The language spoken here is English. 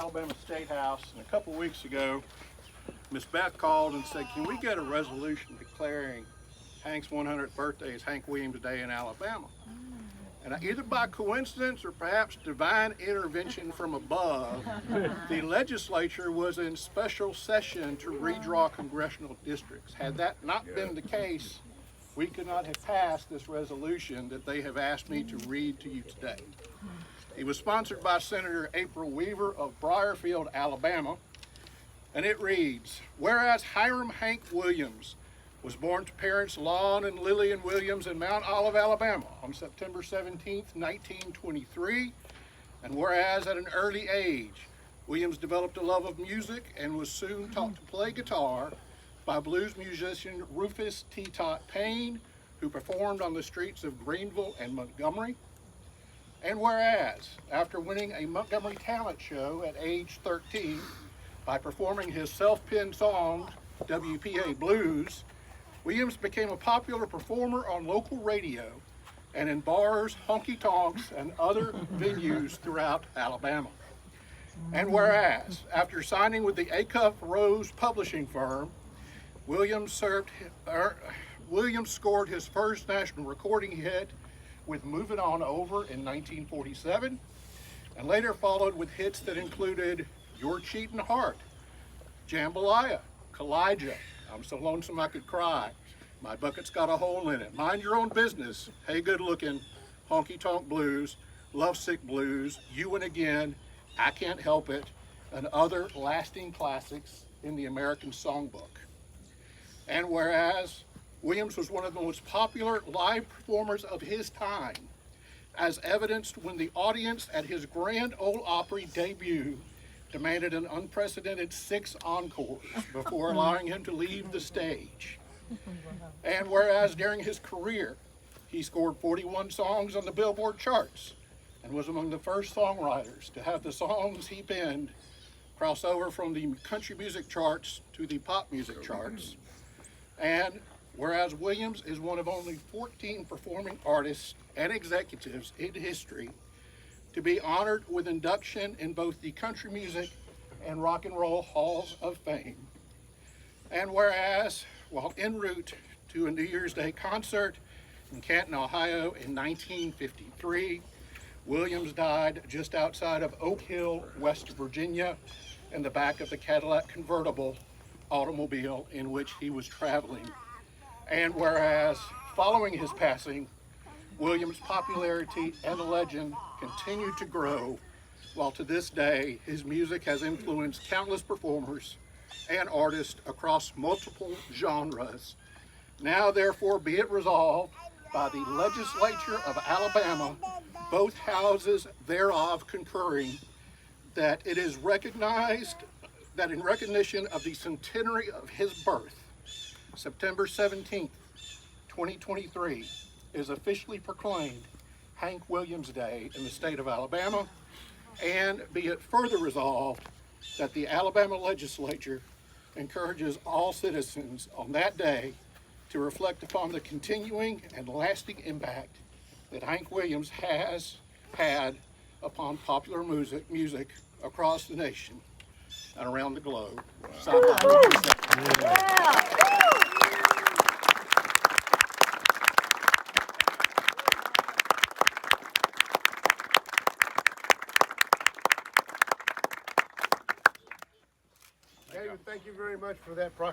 Alabama State House, and a couple weeks ago, Miss Beth called and said, can we get a resolution declaring Hank's 100th birthday as Hank Williams Day in Alabama? And either by coincidence or perhaps divine intervention from above, the legislature was in special session to redraw congressional districts. Had that not been the case, we could not have passed this resolution that they have asked me to read to you today. It was sponsored by Senator April Weaver of Briarfield, Alabama, and it reads, whereas Hiram Hank Williams was born to parents Lon and Lillian Williams in Mount Olive, Alabama on September 17, 1923, and whereas at an early age, Williams developed a love of music and was soon taught to play guitar by blues musician Rufus T. Tot Payne, who performed on the streets of Greenville and Montgomery. And whereas, after winning a Montgomery talent show at age 13 by performing his self-penned song, WPA Blues, Williams became a popular performer on local radio and in bars, honky-tonks, and other venues throughout Alabama. And whereas, after signing with the Acuff Rose publishing firm, Williams scored his first national recording hit with Moving On Over in 1947, and later followed with hits that included Your Cheatin' Heart, Jambalaya, Kalijah, I'm So Lonesome I Could Cry, My Bucket's Got a Hole in It, Mind Your Own Business, Hey Good Lookin', Honky Tonk Blues, Lovesick Blues, You and Again, I Can't Help It, and other lasting classics in the American Songbook. And whereas Williams was one of the most popular live performers of his time, as evidenced when the audience at his Grand Ole Opry debut demanded an unprecedented 6 encores before allowing him to leave the stage. And whereas during his career, he scored 41 songs on the Billboard charts and was among the first songwriters to have the songs he penned cross over from the country music charts to the pop music charts. And whereas Williams is one of only 14 performing artists and executives in history to be honored with induction in both the Country Music and Rock and Roll Halls of Fame. And whereas, while en route to a New Year's Day concert in Canton, Ohio in 1953, Williams died just outside of Oak Hill, West Virginia, in the back of the Cadillac convertible automobile in which he was traveling. And whereas, following his passing, Williams' popularity and legend continued to grow, while to this day, his music has influenced countless performers and artists across multiple genres. Now, therefore, be it resolved by the legislature of Alabama, both houses thereof concurring, that it is recognized that in recognition of the centenary of his birth, September 17th, 2023, is officially proclaimed Hank Williams Day in the state of Alabama, and be it further resolved that the Alabama legislature encourages all citizens on that day to reflect upon the continuing and lasting impact that Hank Williams has had upon popular music across the nation and around the globe. David, thank you very much for that proclamation.